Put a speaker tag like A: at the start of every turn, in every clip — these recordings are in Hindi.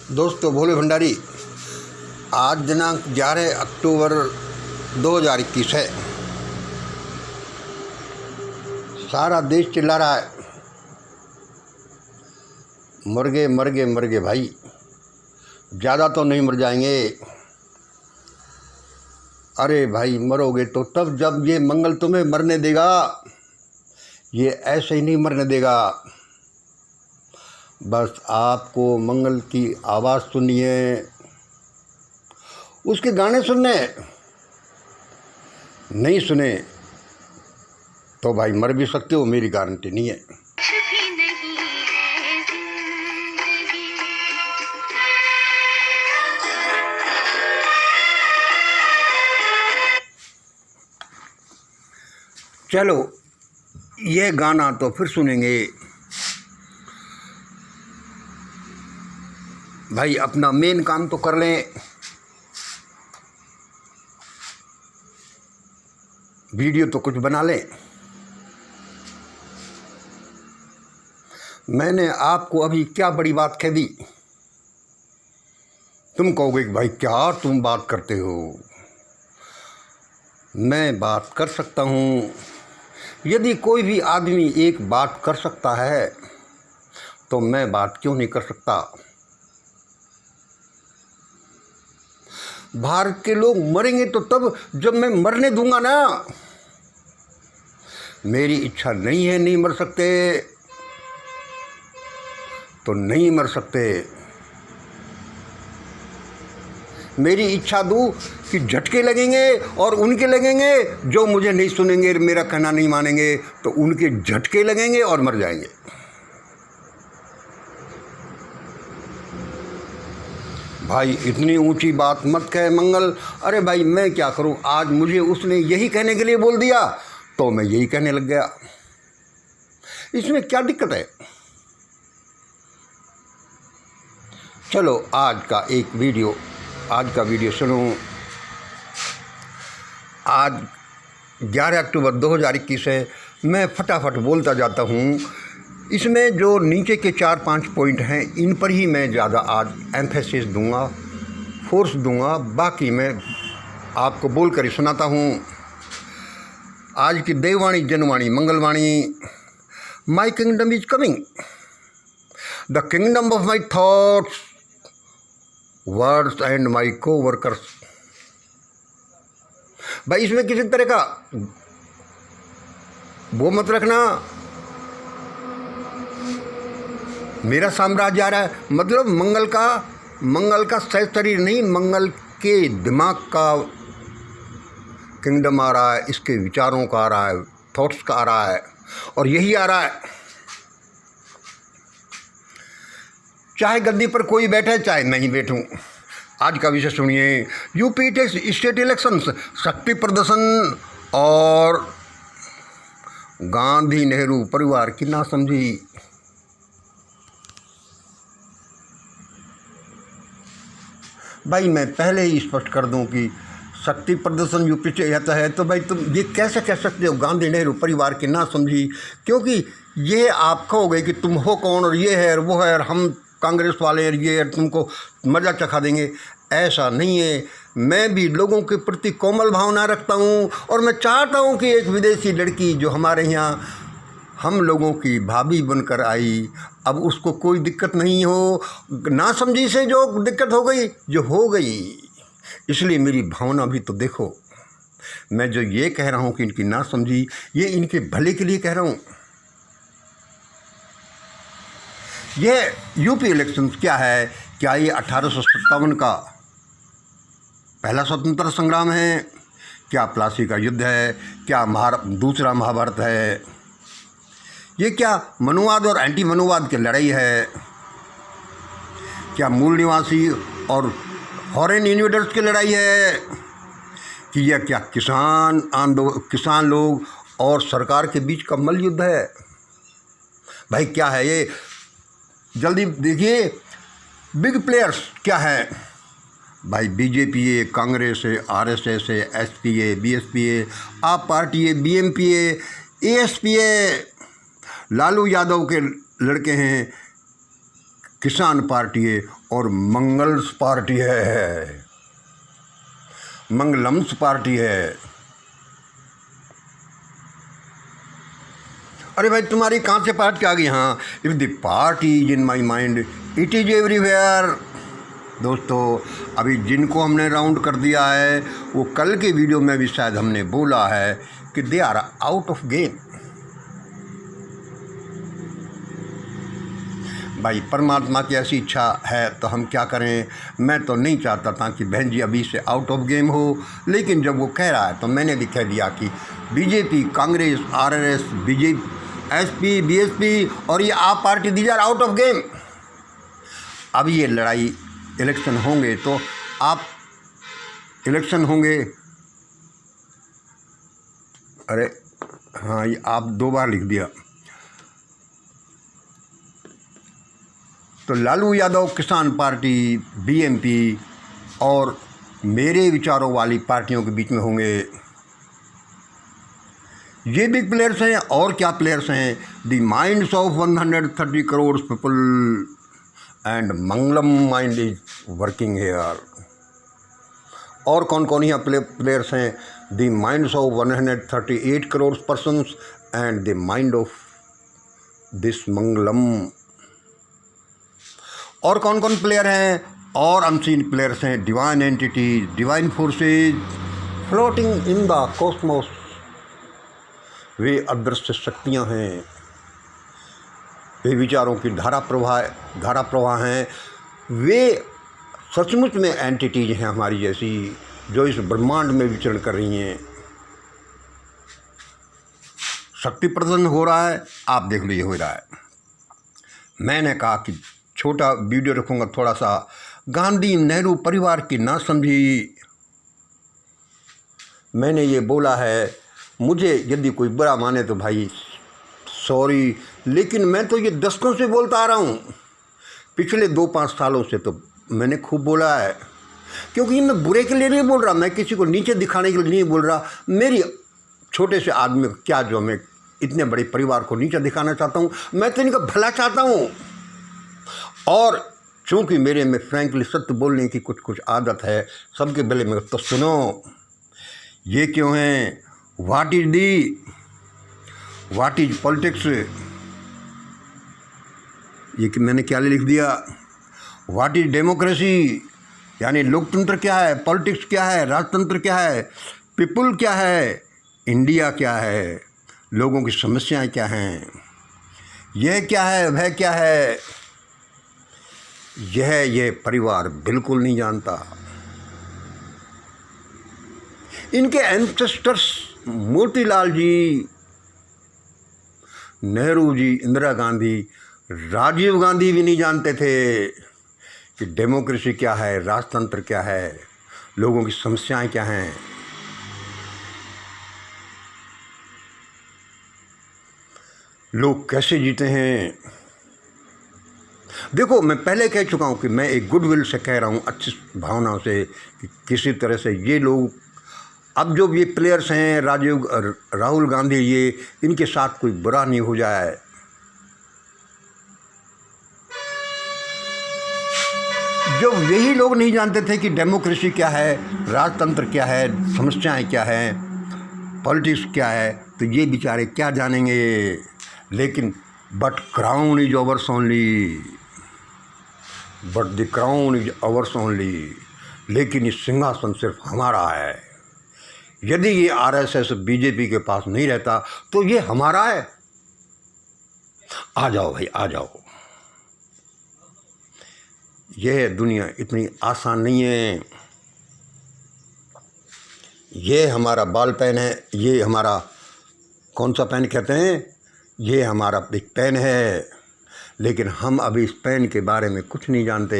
A: दोस्तों, भोले भंडारी। आज दिनांक 11 अक्टूबर 2021 है। सारा देश चिल्ला रहा है, मर गए मर गए मर गए। भाई ज़्यादा तो नहीं मर जाएंगे। अरे भाई, मरोगे तो तब जब ये मंगल तुम्हें मरने देगा। ये ऐसे ही नहीं मरने देगा। बस आपको मंगल की आवाज़ सुननी है, उसके गाने सुनने। नहीं सुने तो भाई मर भी सकते हो, मेरी गारंटी नहीं है। चलो, ये गाना तो फिर सुनेंगे। भाई अपना मेन काम तो कर लें। वीडियो तो कुछ बना लें। मैंने आपको अभी क्या बड़ी बात कह दी। तुम कहोगे कि भाई क्या तुम बात करते हो। मैं बात कर सकता हूँ। यदि कोई भी आदमी एक बात कर सकता है तो मैं बात क्यों नहीं कर सकता। भारत के लोग मरेंगे तो तब जब मैं मरने दूंगा ना। मेरी इच्छा नहीं है, नहीं मर सकते तो नहीं मर सकते। मेरी इच्छा दूँ कि झटके लगेंगे और उनके लगेंगे जो मुझे नहीं सुनेंगे, मेरा कहना नहीं मानेंगे, तो उनके झटके लगेंगे और मर जाएंगे। भाई इतनी ऊंची बात मत कहे मंगल। अरे भाई मैं क्या करूं, आज मुझे उसने यही कहने के लिए बोल दिया तो मैं यही कहने लग गया। इसमें क्या दिक्कत है। चलो आज का वीडियो सुनो। आज 11 अक्टूबर 2021 है। मैं फटाफट बोलता जाता हूँ। इसमें जो नीचे के 4-5 पॉइंट हैं, इन पर ही मैं ज़्यादा आज एम्फेसिस दूंगा, फोर्स दूंगा। बाकी मैं आपको बोल कर ही सुनाता हूँ। आज की देववाणी, जनवाणी, मंगलवाणी। My kingdom is coming, the kingdom of my thoughts, words and my coworkers. भाई इसमें किसी तरह का वो मत रखना मेरा साम्राज्य आ रहा है। मतलब मंगल का सहज शरीर नहीं, मंगल के दिमाग का किंगडम आ रहा है, इसके विचारों का आ रहा है, थॉट्स का आ रहा है, और यही आ रहा है। चाहे गद्दी पर कोई बैठे चाहे मैं ही बैठूं। आज का विषय सुनिए। यूपी स्टेट इलेक्शंस, शक्ति प्रदर्शन और गांधी नेहरू परिवार की नासमझी। भाई मैं पहले ही स्पष्ट कर दूं कि शक्ति प्रदर्शन यूपी से आता है तो भाई तुम ये कैसे कह सकते हो गांधी नेहरू परिवार की ना समझी। क्योंकि ये आप कहोगे कि तुम हो कौन और ये है और वो है और हम कांग्रेस वाले और ये है, तुमको मज़ा चखा देंगे। ऐसा नहीं है। मैं भी लोगों के प्रति कोमल भावना रखता हूँ और मैं चाहता हूँ कि एक विदेशी लड़की जो हमारे यहाँ हम लोगों की भाभी बनकर आई, अब उसको कोई दिक्कत नहीं हो। ना समझी से जो दिक्कत हो गई, जो हो गई, इसलिए मेरी भावना भी तो देखो। मैं जो ये कह रहा हूँ कि इनकी ना समझी, ये इनके भले के लिए कह रहा हूँ। ये यूपी इलेक्शन क्या है? क्या ये 1857 का पहला स्वतंत्रता संग्राम है? क्या प्लासी का युद्ध है? क्या दूसरा महाभारत है? ये क्या मनुवाद और एंटी मनुवाद की लड़ाई है? क्या मूल निवासी और फॉरेन इन्वेडर्स की लड़ाई है? कि यह क्या किसान लोग और सरकार के बीच का मल्ल युद्ध है? भाई क्या है ये? जल्दी देखिए। बिग प्लेयर्स क्या है? भाई बीजेपी है, कांग्रेस है, आरएसएस है, एसपी है, बीएसपी है, आप पार्टी है, बीएमपी है, एएसपी है, लालू यादव के लड़के हैं, किसान पार्टी है और मंगल्स पार्टी है, मंगलम्स पार्टी है। अरे भाई तुम्हारी कहाँ से पार्टी आ गई? हाँ, if the party is in my mind it is everywhere. दोस्तों, अभी जिनको हमने राउंड कर दिया है वो कल के वीडियो में भी शायद हमने बोला है कि they are out of game. भाई परमात्मा की ऐसी इच्छा है तो हम क्या करें। मैं तो नहीं चाहता था कि बहन जी अभी से आउट ऑफ गेम हो, लेकिन जब वो कह रहा है तो मैंने भी कह दिया कि BJP, Congress, RSS, BJP, SP, BSP और ये AAP party these are out of game. अब ये लड़ाई इलेक्शन होंगे तो आप इलेक्शन होंगे, अरे हाँ ये आप 2 बार लिख दिया। तो लालू यादव किसान पार्टी, बीएमपी और मेरे विचारों वाली पार्टियों के बीच में होंगे। ये बिग प्लेयर्स हैं। और क्या प्लेयर्स हैं? The minds of 130 crore people and Mangalam mind is working here. और कौन कौन यहाँ प्लेयर्स हैं? The minds of 138 crore persons and the mind of this Mangalam. और कौन कौन प्लेयर हैं? और अनसीन प्लेयर्स हैं, divine entities, divine forces floating in the cosmos. वे अदृश्य शक्तियाँ हैं, वे विचारों की धारा प्रवाह हैं। वे सचमुच में एंटिटीज हैं हमारी जैसी, जो इस ब्रह्मांड में विचरण कर रही हैं। शक्ति प्रदर्शन हो रहा है, आप देख लो ये हो रहा है। मैंने कहा कि छोटा वीडियो रखूँगा थोड़ा सा। गांधी नेहरू परिवार की ना समझी। मैंने ये बोला है, मुझे यदि कोई बुरा माने तो भाई सॉरी, लेकिन मैं तो ये दशकों से बोलता आ रहा हूँ। पिछले 2-5 सालों से तो मैंने खूब बोला है, क्योंकि मैं बुरे के लिए नहीं बोल रहा, मैं किसी को नीचे दिखाने के लिए नहीं बोल रहा। मेरी छोटे से आदमी क्या जो मैं इतने बड़े परिवार को नीचे दिखाना चाहता हूँ, मैं तो इनका भला चाहता हूँ। और चूँकि मेरे में फ्रैंकली सत्य बोलने की कुछ आदत है सबके भले में, तो सुनो ये क्यों है। व्हाट इज पॉलिटिक्स, ये कि मैंने क्या लिख दिया। व्हाट इज डेमोक्रेसी, यानी लोकतंत्र क्या है, पॉलिटिक्स क्या है, राजतंत्र क्या है, पीपल क्या है, इंडिया क्या है, लोगों की समस्याएं क्या हैं, यह क्या है, वह क्या है। यह परिवार बिल्कुल नहीं जानता। इनके एंसेस्टर्स मोतीलाल जी, नेहरू जी, इंदिरा गांधी, राजीव गांधी भी नहीं जानते थे कि डेमोक्रेसी क्या है, राजतंत्र क्या है, लोगों की समस्याएं क्या हैं। लोग कैसे जीते हैं। देखो, मैं पहले कह चुका हूँ कि मैं एक गुडविल से कह रहा हूँ, अच्छी भावनाओं से, कि किसी तरह से ये लोग, अब जो ये प्लेयर्स हैं राहुल गांधी, ये इनके साथ कोई बुरा नहीं हो जाए। जो यही लोग नहीं जानते थे कि डेमोक्रेसी क्या है, राजतंत्र क्या है, समस्याएं क्या हैं, पॉलिटिक्स क्या है, तो ये बेचारे क्या जानेंगे। लेकिन but crown is ours only, but the crown is ours only, लेकिन ये सिंहासन सिर्फ हमारा है। यदि ये आरएसएस बीजेपी के पास नहीं रहता तो ये हमारा है। आ जाओ भाई, आ जाओ। यह दुनिया इतनी आसान नहीं है। ये हमारा बाल पेन है, ये हमारा कौन सा पेन कहते हैं, ये हमारा एक पेन है, लेकिन हम अभी इस पेन के बारे में कुछ नहीं जानते।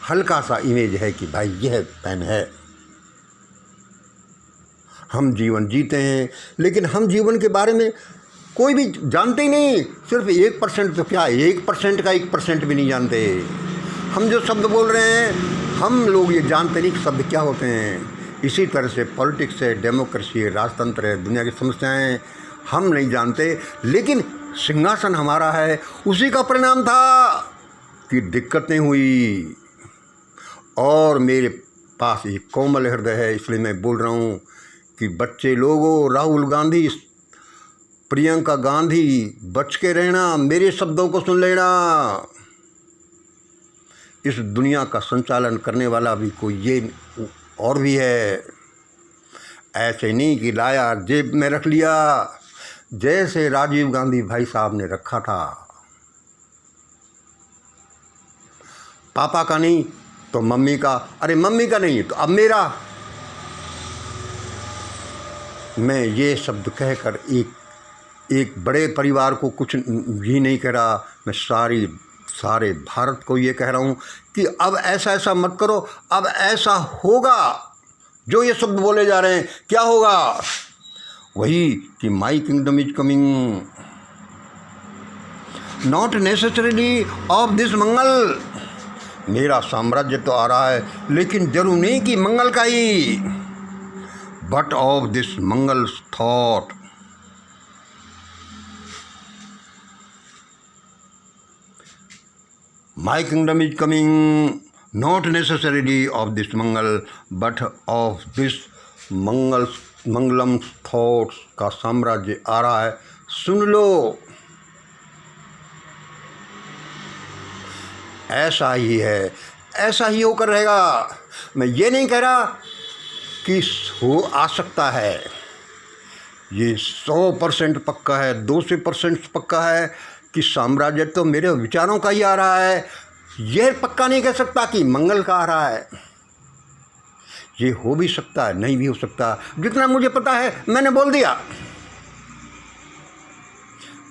A: हल्का सा इमेज है कि भाई यह पेन है। हम जीवन जीते हैं, लेकिन हम जीवन के बारे में कोई भी जानते ही नहीं। सिर्फ 1%, तो क्या 1% का 1% भी नहीं जानते। हम जो शब्द बोल रहे हैं, हम लोग ये जानते नहीं कि शब्द क्या होते हैं। इसी तरह से पॉलिटिक्स है, डेमोक्रेसी है, राजतंत्र है, दुनिया की समस्याएं हम नहीं जानते, लेकिन सिंहासन हमारा है। उसी का परिणाम था की दिक्कतें हुई, और मेरे पास एक कोमल हृदय है, इसलिए मैं बोल रहा हूँ कि बच्चे लोगों, राहुल गांधी, प्रियंका गांधी, बच के रहना, मेरे शब्दों को सुन लेना। इस दुनिया का संचालन करने वाला भी कोई ये और भी है। ऐसे नहीं कि लाया जेब में रख लिया, जैसे राजीव गांधी भाई साहब ने रखा था। पापा का नहीं तो मम्मी का, अरे मम्मी का नहीं तो अब मेरा। मैं ये शब्द कहकर एक बड़े परिवार को कुछ भी नहीं कह रहा, मैं सारे भारत को ये कह रहा हूँ कि अब ऐसा मत करो। अब ऐसा होगा, जो ये शब्द बोले जा रहे हैं, क्या होगा? वही कि my kingdom is coming, not necessarily of this Mangal. मेरा साम्राज्य तो आ रहा है, लेकिन जरूर नहीं कि मंगल का ही, but of this Mangal thought. My kingdom is coming, not necessarily of this Mangal, but of this Mangalam thoughts का साम्राज्य आ रहा है। सुन लो, ऐसा ही है, ऐसा ही होकर रहेगा। मैं ये नहीं कह रहा कि हो आ सकता है, ये 100% पक्का है, 200% पक्का है कि साम्राज्य तो मेरे विचारों का ही आ रहा है। यह पक्का नहीं कह सकता कि मंगल का आ रहा है। ये हो भी सकता है, नहीं भी हो सकता। जितना मुझे पता है मैंने बोल दिया।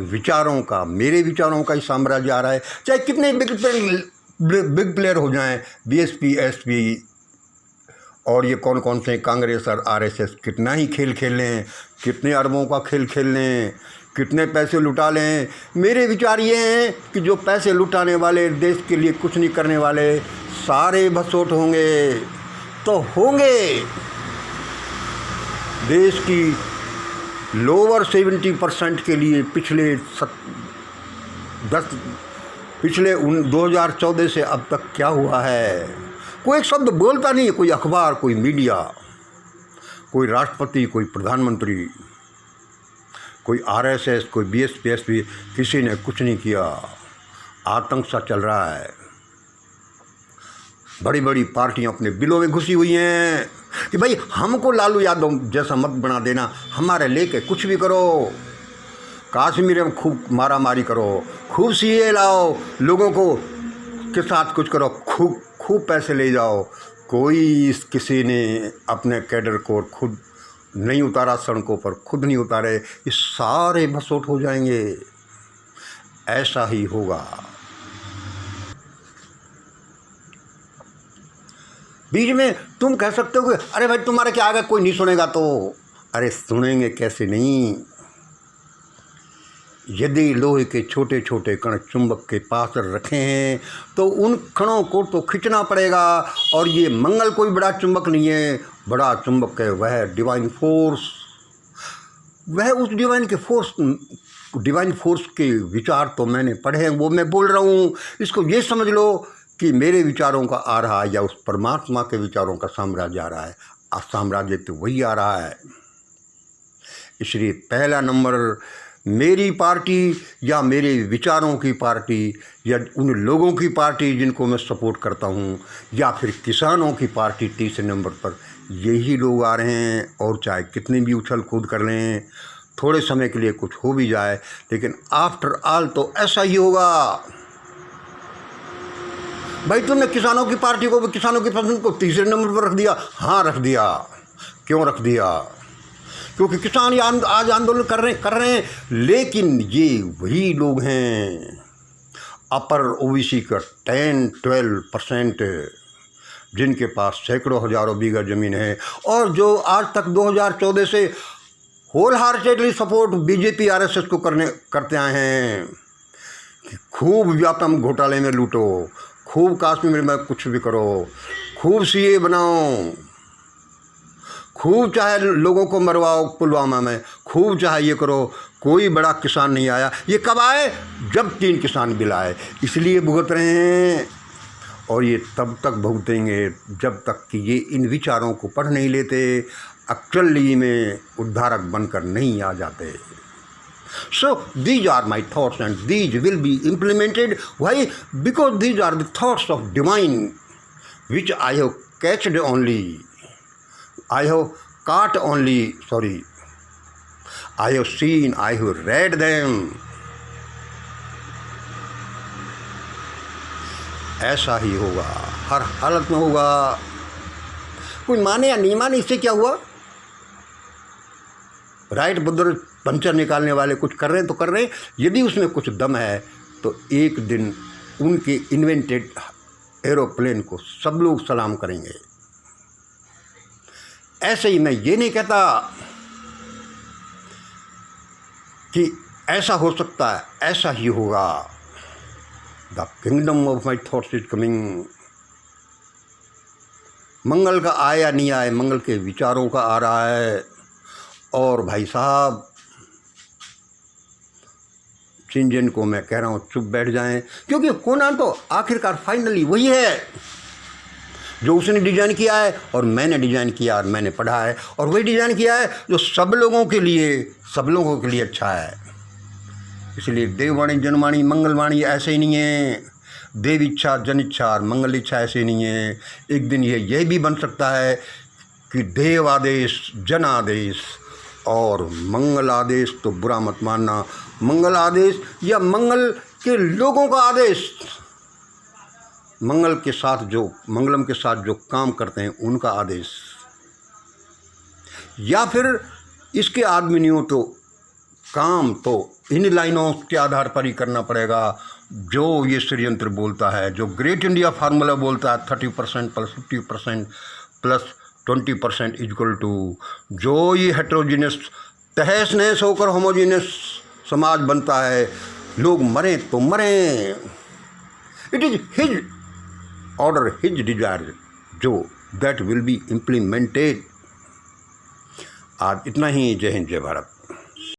A: विचारों का, मेरे विचारों का ही साम्राज्य आ रहा है। चाहे कितने बिग प्लेयर हो जाएं, बीएसपी, एसपी और ये कौन से कांग्रेस और आरएसएस कितना ही खेल खेल लें, कितने अरबों का खेल खेल लें, कितने पैसे लुटा लें, मेरे विचार ये हैं कि जो पैसे लुटाने वाले, देश के लिए कुछ नहीं करने वाले, सारे भसोट होंगे। तो होंगे। देश की लोअर 70% के लिए पिछले 2014 से अब तक क्या हुआ है? कोई एक शब्द बोलता नहीं है, कोई अखबार, कोई मीडिया, कोई राष्ट्रपति, कोई प्रधानमंत्री, कोई आरएसएस, कोई बीएसपी, एसपी, किसी ने कुछ नहीं किया। आतंक सा चल रहा है। बड़ी बड़ी पार्टियां अपने बिलों में घुसी हुई हैं कि भाई हमको लालू यादव जैसा मत बना देना, हमारे लेके कुछ भी करो, कश्मीर में खूब मारामारी करो, खूब सीए लाओ, लोगों को के साथ कुछ करो, खूब पैसे ले जाओ। किसी ने अपने कैडर को खुद नहीं उतारा, सड़कों पर खुद नहीं उतारे, ये सारे भसोट हो जाएंगे। ऐसा ही होगा। बीच में तुम कह सकते हो कि अरे भाई तुम्हारे क्या आगे कोई नहीं सुनेगा, तो अरे सुनेंगे कैसे नहीं। यदि लोहे के छोटे छोटे कण चुंबक के पास रखे हैं तो उन कणों को तो खींचना पड़ेगा। और ये मंगल कोई बड़ा चुंबक नहीं है, बड़ा चुंबक है वह डिवाइन फोर्स। वह उस डिवाइन फोर्स के विचार तो मैंने पढ़े हैं, वो मैं बोल रहा हूँ। इसको ये समझ लो कि मेरे विचारों का आ रहा है या उस परमात्मा के विचारों का साम्राज्य आ रहा है। साम्राज्य तो वही आ रहा है। इसलिए पहला नंबर मेरी पार्टी या मेरे विचारों की पार्टी या उन लोगों की पार्टी जिनको मैं सपोर्ट करता हूँ, या फिर किसानों की पार्टी तीसरे नंबर पर यही लोग आ रहे हैं। और चाहे कितनी भी उछल कूद कर लें, थोड़े समय के लिए कुछ हो भी जाए, लेकिन आफ्टर ऑल तो ऐसा ही होगा। भाई तुमने किसानों की पार्टी को, किसानों की पसंद को तीसरे नंबर पर रख दिया। हाँ रख दिया। क्यों रख दिया? क्योंकि किसान आज आंदोलन कर रहे हैं, लेकिन ये वही लोग हैं अपर ओबीसी का 10-12% जिनके पास सैकड़ों हजारों बीघा ज़मीन है, और जो आज तक 2014 से whole heartedly support BJP RSS को करते आए हैं कि खूब व्यापम घोटाले में लूटो, खूब कश्मीर में कुछ भी करो, खूब सीए बनाओ, खूब चाहे लोगों को मरवाओ पुलवामा में, खूब चाहे ये करो, कोई बड़ा किसान नहीं आया। ये कब आए? जब 3 किसान बिल आए, इसलिए भुगत रहे हैं। और ये तब तक भुगतेंगे जब तक कि ये इन विचारों को पढ़ नहीं लेते, एक्चुअली में उद्धारक बनकर नहीं आ जाते। So these are my thoughts and these will be implemented. Why? Because these are the thoughts of divine which I have catched only. I have caught only, sorry. I have seen, I have read them. ऐसा ही होगा, हर हालत में होगा। कोई माने या नहीं माने, इससे क्या हुआ? राइट बुद्धर पंचर निकालने वाले कुछ कर रहे हैं तो कर रहे हैं। यदि उसमें कुछ दम है तो एक दिन उनके इन्वेंटेड एरोप्लेन को सब लोग सलाम करेंगे। ऐसे ही मैं ये नहीं कहता कि ऐसा हो सकता है, ऐसा ही होगा। The kingdom of my thoughts is coming. Mangal का आए या नहीं आए, मंगल के विचारों का आ रहा है। और भाई साहब, चिंजन को मैं कह रहा हूँ चुप बैठ जाएं, क्योंकि होना तो आखिरकार फाइनली वही है जो उसने डिज़ाइन किया है और मैंने डिज़ाइन किया और मैंने पढ़ा है, और वही डिज़ाइन किया है जो सब लोगों के लिए अच्छा है। इसलिए देववाणी जनवाणी मंगलवाणी ऐसे ही नहीं है। देव इच्छा जन इच्छा और मंगल इच्छा ऐसे नहीं है। एक दिन यह भी बन सकता है कि देव आदेश जन आदेश और मंगल आदेश, तो बुरा मत मानना, मंगल आदेश या मंगल के लोगों का आदेश, मंगलम के साथ जो काम करते हैं उनका आदेश, या फिर इसके आदमी नहीं हो तो काम तो इन लाइनों के आधार पर ही करना पड़ेगा जो ये षड्यंत्र बोलता है, जो ग्रेट इंडिया फार्मूला बोलता है 30% प्लस 50% प्लस 20% इक्वल टू, जो ये हेट्रोजीनियस तहस नहस होकर होमोजीनियस समाज बनता है। लोग मरें तो मरें, it is his order, his Dzire, जो दैट विल बी इम्प्लीमेंटेड। आज इतना ही। जय हिंद, जय भारत।